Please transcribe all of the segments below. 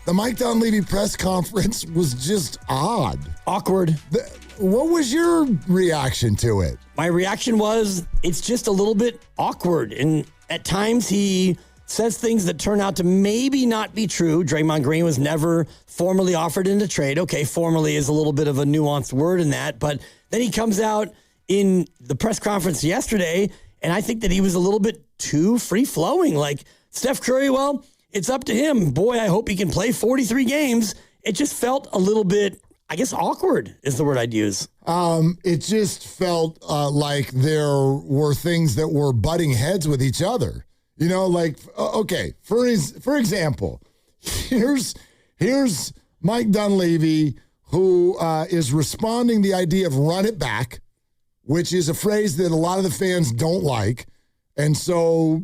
The Mike Dunleavy press conference was just odd. Awkward. What was your reaction to it? My reaction was it's just a little bit awkward. And at times he says things that turn out to maybe not be true. Draymond Green was never formally offered in a trade. Okay, formally is a little bit of a nuanced word in that. But then he comes out in the press conference yesterday, and I think that he was a little bit too free-flowing. Like, Steph Curry, well, it's up to him. Boy, I hope he can play 43 games. It just felt a little bit, I guess, awkward is the word I'd use. It just felt like there were things that were butting heads with each other. You know, like, okay, for example, here's Mike Dunleavy, who is responding to the idea of run it back, which is a phrase that a lot of the fans don't like. And so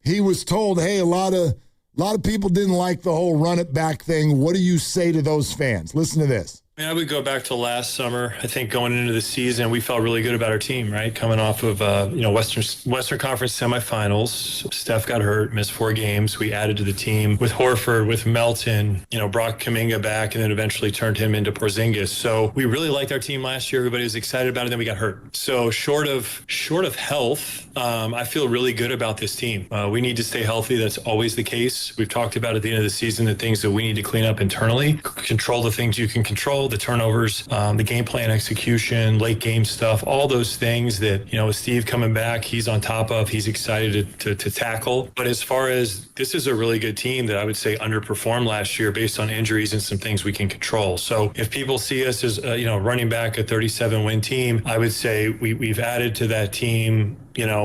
he was told, hey, a lot of people didn't like the whole run it back thing. What do you say to those fans? Listen to this. I would go back to last summer. I think going into the season, we felt really good about our team, right? Coming off of, Western Conference semifinals. Steph got hurt, missed 4 games. We added to the team with Horford, with Melton, brought Kuminga back, and then eventually turned him into Porzingis. So we really liked our team last year. Everybody was excited about it. Then we got hurt. So short of health, I feel really good about this team. We need to stay healthy. That's always the case. We've talked about at the end of the season the things that we need to clean up internally, control the things you can control, the turnovers, the game plan execution, late game stuff, all those things that, with Steve coming back, he's on top of, he's excited to tackle. But as far as this is a really good team that I would say underperformed last year based on injuries and some things we can control. So if people see us as, running back a 37-win team, I would say we've added to that team,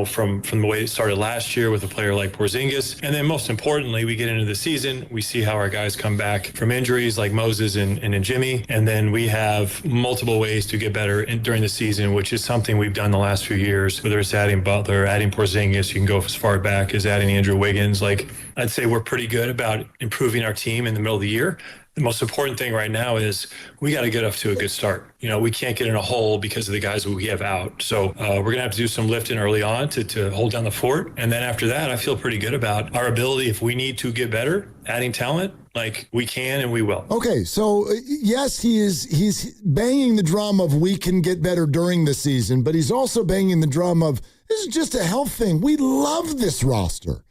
from the way it started last year with a player like Porzingis. And then most importantly, we get into the season, we see how our guys come back from injuries like Moses and Jimmy. And then we have multiple ways to get better during the season, which is something we've done the last few years, whether it's adding Butler, adding Porzingis, you can go as far back as adding Andrew Wiggins. Like, I'd say we're pretty good about improving our team in the middle of the year. The most important thing right now is we got to get off to a good start. We can't get in a hole because of the guys we have out. So we're going to have to do some lifting early on to hold down the fort. And then after that, I feel pretty good about our ability, if we need to get better, adding talent, like we can and we will. Okay, so yes, he's banging the drum of we can get better during the season, but he's also banging the drum of this is just a health thing. We love this roster.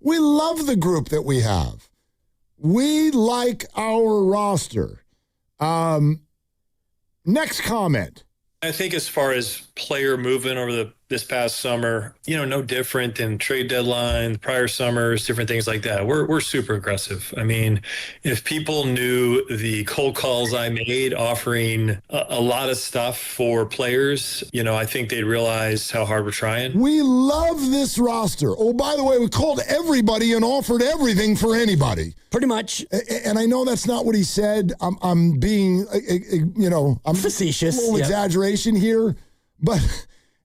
We love the group that we have. We like our roster. Next comment. I think as far as player movement over this past summer, no different than trade deadline, prior summers, different things like that. We're super aggressive. I mean, if people knew the cold calls I made offering a lot of stuff for players, I think they'd realize how hard we're trying. We love this roster. Oh, by the way, we called everybody and offered everything for anybody. Pretty much. And I know that's not what he said. I'm being, I'm facetious. A little exaggeration here, but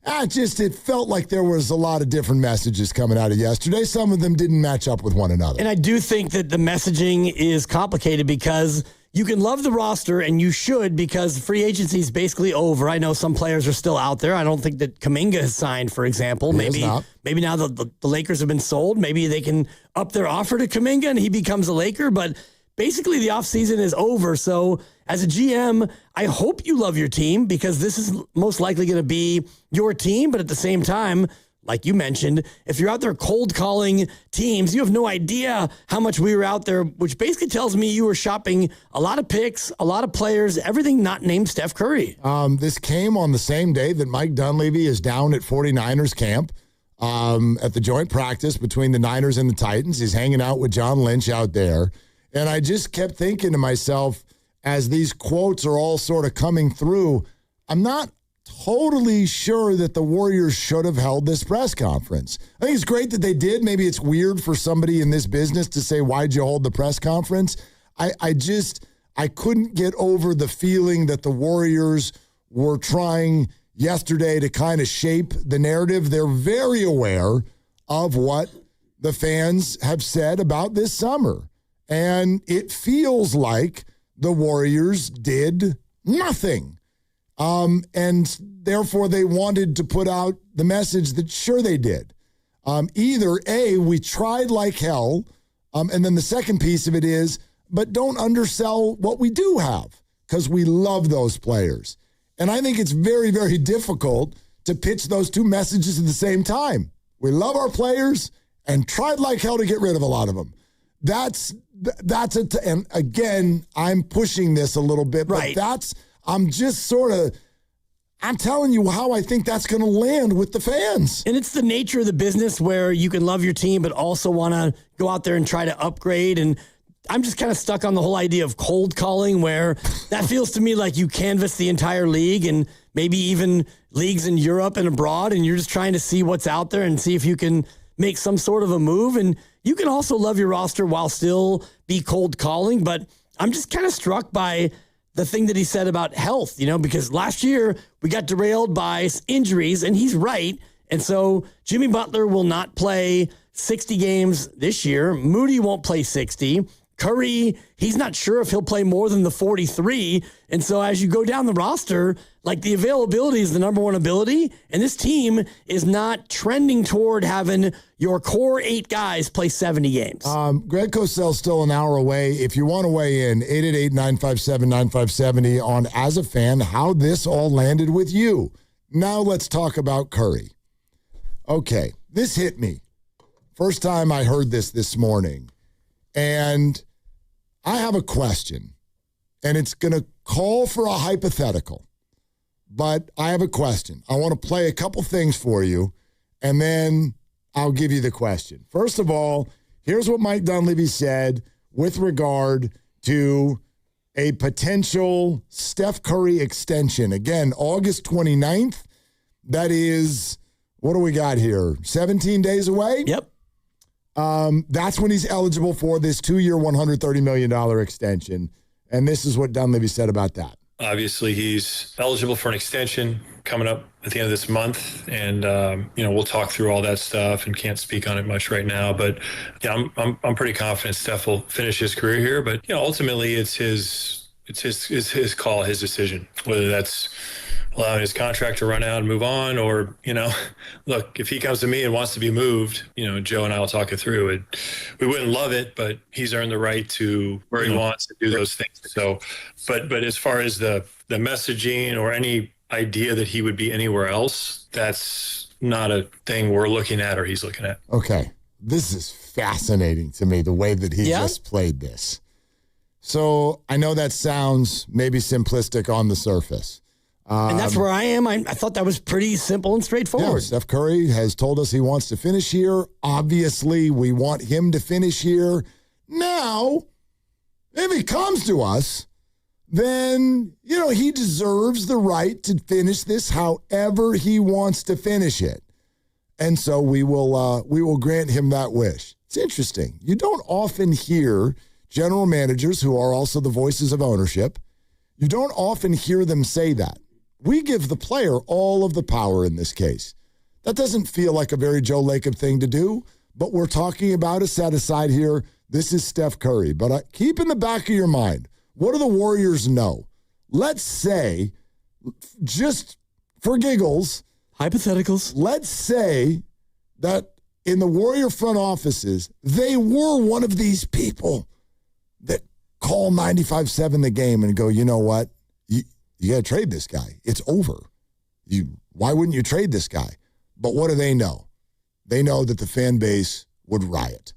it felt like there was a lot of different messages coming out of yesterday. Some of them didn't match up with one another. And I do think that the messaging is complicated because you can love the roster, and you should, because free agency is basically over. I know some players are still out there. I don't think that Kuminga has signed, for example. Maybe now the Lakers have been sold. Maybe they can up their offer to Kuminga and he becomes a Laker. But basically the offseason is over. So as a GM, I hope you love your team because this is most likely going to be your team. But at the same time, like you mentioned, if you're out there cold calling teams, you have no idea how much we were out there, which basically tells me you were shopping a lot of picks, a lot of players, everything not named Steph Curry. This came on the same day that Mike Dunleavy is down at 49ers camp at the joint practice between the Niners and the Titans. He's hanging out with John Lynch out there. And I just kept thinking to myself, as these quotes are all sort of coming through, I'm not totally sure that the Warriors should have held this press conference. I think it's great that they did. Maybe it's weird for somebody in this business to say, why'd you hold the press conference? I couldn't get over the feeling that the Warriors were trying yesterday to kind of shape the narrative. They're very aware of what the fans have said about this summer. And it feels like the Warriors did nothing. And therefore they wanted to put out the message that sure they did. Either A, we tried like hell, and then the second piece of it is, but don't undersell what we do have, because we love those players. And I think it's very, very difficult to pitch those two messages at the same time. We love our players and tried like hell to get rid of a lot of them. And again, I'm pushing this a little bit, right. But I'm telling you how I think that's going to land with the fans. And it's the nature of the business where you can love your team, but also want to go out there and try to upgrade. And I'm just kind of stuck on the whole idea of cold calling, where that feels to me like you canvass the entire league and maybe even leagues in Europe and abroad, and you're just trying to see what's out there and see if you can make some sort of a move. And you can also love your roster while still be cold calling. But I'm just kind of struck by the thing that he said about health, because last year we got derailed by injuries, and he's right. And so Jimmy Butler will not play 60 games this year. Moody won't play 60. Curry, he's not sure if he'll play more than the 43. And so as you go down the roster, like, the availability is the number one ability, and this team is not trending toward having your core 8 guys play 70 games. Greg Cosell's still an hour away. If you want to weigh in, 888-957-9570 on, as a fan, how this all landed with you. Now let's talk about Curry. Okay, this hit me. First time I heard this morning. And I have a question, and it's going to call for a hypothetical. But I have a question. I want to play a couple things for you, and then I'll give you the question. First of all, here's what Mike Dunleavy said with regard to a potential Steph Curry extension. Again, August 29th. That is, what do we got here? 17 days away? Yep. That's when he's eligible for this 2-year, $130 million extension. And this is what Dunleavy said about that. Obviously, he's eligible for an extension coming up at the end of this month, and we'll talk through all that stuff, and can't speak on it much right now. But yeah, I'm pretty confident Steph will finish his career here. But ultimately, it's his call, his decision, whether that's allowing his contract to run out and move on, or look, if he comes to me and wants to be moved, Joe and I will talk it through. And we wouldn't love it, but he's earned the right to where he wants to do those things. So, but as far as the messaging or any idea that he would be anywhere else, that's not a thing we're looking at or he's looking at. Okay, this is fascinating to me, the way that he just played this. So I know that sounds maybe simplistic on the surface. And that's where I am. I thought that was pretty simple and straightforward. Yeah, Steph Curry has told us he wants to finish here. Obviously, we want him to finish here. Now, if he comes to us, then, he deserves the right to finish this however he wants to finish it. And so we will grant him that wish. It's interesting. You don't often hear general managers who are also the voices of ownership. You don't often hear them say that. We give the player all of the power in this case. That doesn't feel like a very Joe Lacob thing to do, but we're talking about a set aside here. This is Steph Curry. But keep in the back of your mind, what do the Warriors know? Let's say, just for giggles, hypotheticals, let's say that in the Warrior front offices, they were one of these people that call 95.7 the game and go, you know what? You got to trade this guy. It's over. Why wouldn't you trade this guy? But what do they know? They know that the fan base would riot.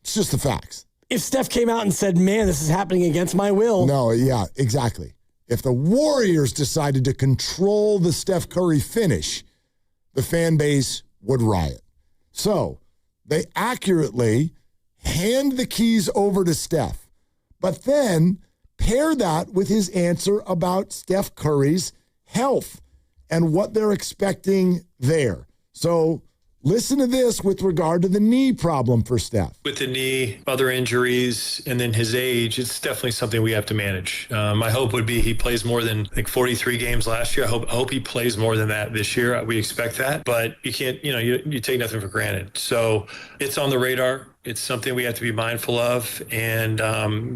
It's just the facts. If Steph came out and said, man, this is happening against my will. No, yeah, exactly. If the Warriors decided to control the Steph Curry finish, the fan base would riot. So they accurately hand the keys over to Steph, but then pair that with his answer about Steph Curry's health and what they're expecting there. So listen to this with regard to the knee problem for Steph. With the knee, other injuries, and then his age, it's definitely something we have to manage. My hope would be he plays more than 43 games last year. I hope he plays more than that this year. We expect that, but you can't, you take nothing for granted. So it's on the radar. It's something we have to be mindful of, and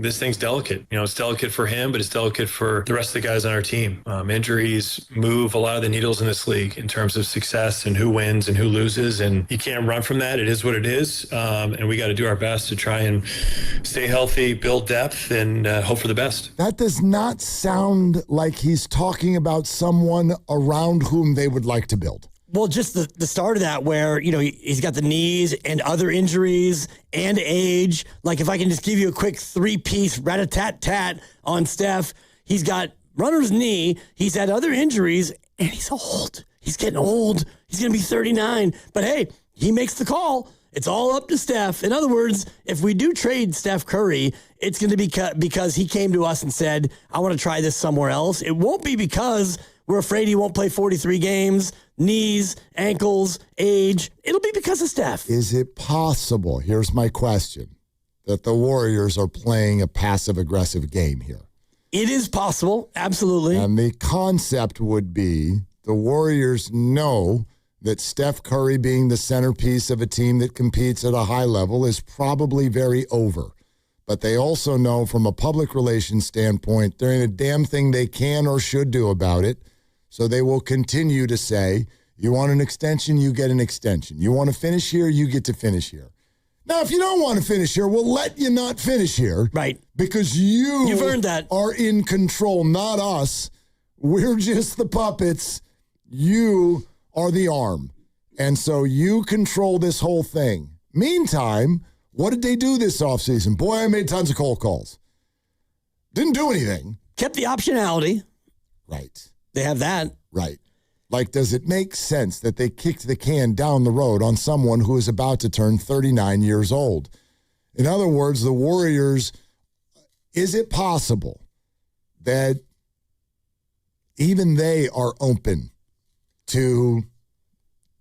this thing's delicate. It's delicate for him, but it's delicate for the rest of the guys on our team. Injuries move a lot of the needles in this league in terms of success and who wins and who loses, and you can't run from that. It is what it is, and we got to do our best to try and stay healthy, build depth, and hope for the best. That does not sound like he's talking about someone around whom they would like to build. Well, just the start of that where, he's got the knees and other injuries and age. Like, if I can just give you a quick 3-piece rat-a-tat-tat on Steph, he's got runner's knee, he's had other injuries, and he's old. He's getting old. He's going to be 39. But, hey, he makes the call. It's all up to Steph. In other words, if we do trade Steph Curry, it's going to be because he came to us and said, I want to try this somewhere else. It won't be because we're afraid he won't play 43 games, knees, ankles, age. It'll be because of Steph. Is it possible, here's my question, that the Warriors are playing a passive-aggressive game here? It is possible, absolutely. And the concept would be the Warriors know that Steph Curry being the centerpiece of a team that competes at a high level is probably very over. But they also know from a public relations standpoint, there ain't a damn thing they can or should do about it. So they will continue to say, you want an extension, you get an extension. You want to finish here, you get to finish here. Now, if you don't want to finish here, we'll let you not finish here. Right. Because you've earned that. Are in control, not us. We're just the puppets. You are the arm. And so you control this whole thing. Meantime, what did they do this offseason? Boy, I made tons of cold calls. Didn't do anything. Kept the optionality. Right. They have that. Right. Like, does it make sense that they kicked the can down the road on someone who is about to turn 39 years old? In other words, the Warriors, is it possible that even they are open to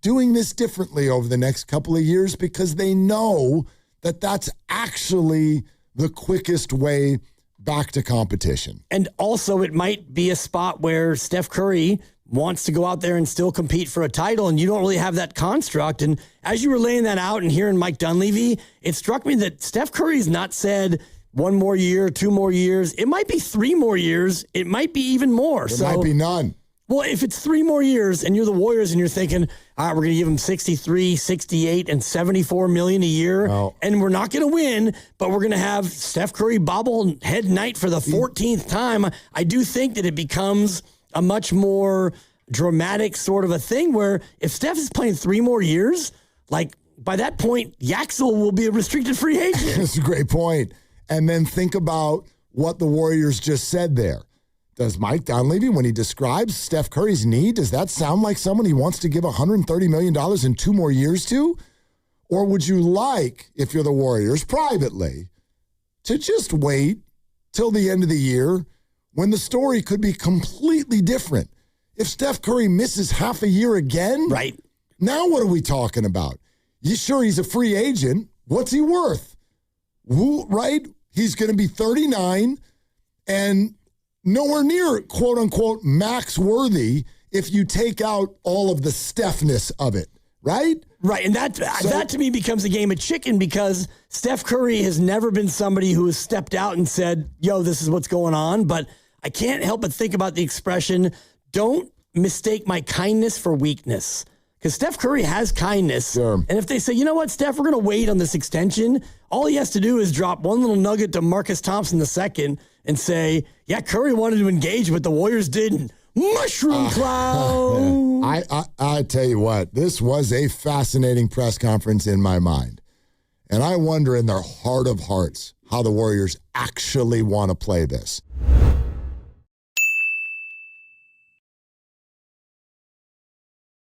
doing this differently over the next couple of years because they know that that's actually the quickest way back to competition? And also, it might be a spot where Steph Curry wants to go out there and still compete for a title, and you don't really have that construct. And as you were laying that out and hearing Mike Dunleavy, it struck me that Steph Curry's not said 1 more year, 2 more years. It might be 3 more years. It might be even more. It might be none. Well, if it's 3 more years and you're the Warriors and you're thinking, all right, we're going to give him 63, 68, and $74 million a year, and we're not going to win, but we're going to have Steph Curry bobblehead night for the 14th time, I do think that it becomes a much more dramatic sort of a thing where if Steph is playing 3 more years, like by that point, Yaxel will be a restricted free agent. That's a great point. And then think about what the Warriors just said there. Does Mike Dunleavy, when he describes Steph Curry's knee, does that sound like someone he wants to give $130 million in 2 more years to? Or would you like, if you're the Warriors privately, to just wait till the end of the year when the story could be completely different? If Steph Curry misses half a year again, right? Now what are we talking about? You sure he's a free agent? What's he worth? Who, right? He's going to be 39 and nowhere near, quote-unquote, max worthy if you take out all of the Stephness of it, right? Right, and that to me becomes a game of chicken because Steph Curry has never been somebody who has stepped out and said, yo, this is what's going on, but I can't help but think about the expression, don't mistake my kindness for weakness. Because Steph Curry has kindness. Sure. And if they say, you know what, Steph, we're going to wait on this extension, all he has to do is drop one little nugget to Marcus Thompson II and say, yeah, Curry wanted to engage, but the Warriors didn't. Mushroom cloud. I tell you what, this was a fascinating press conference in my mind. And I wonder in their heart of hearts how the Warriors actually want to play this.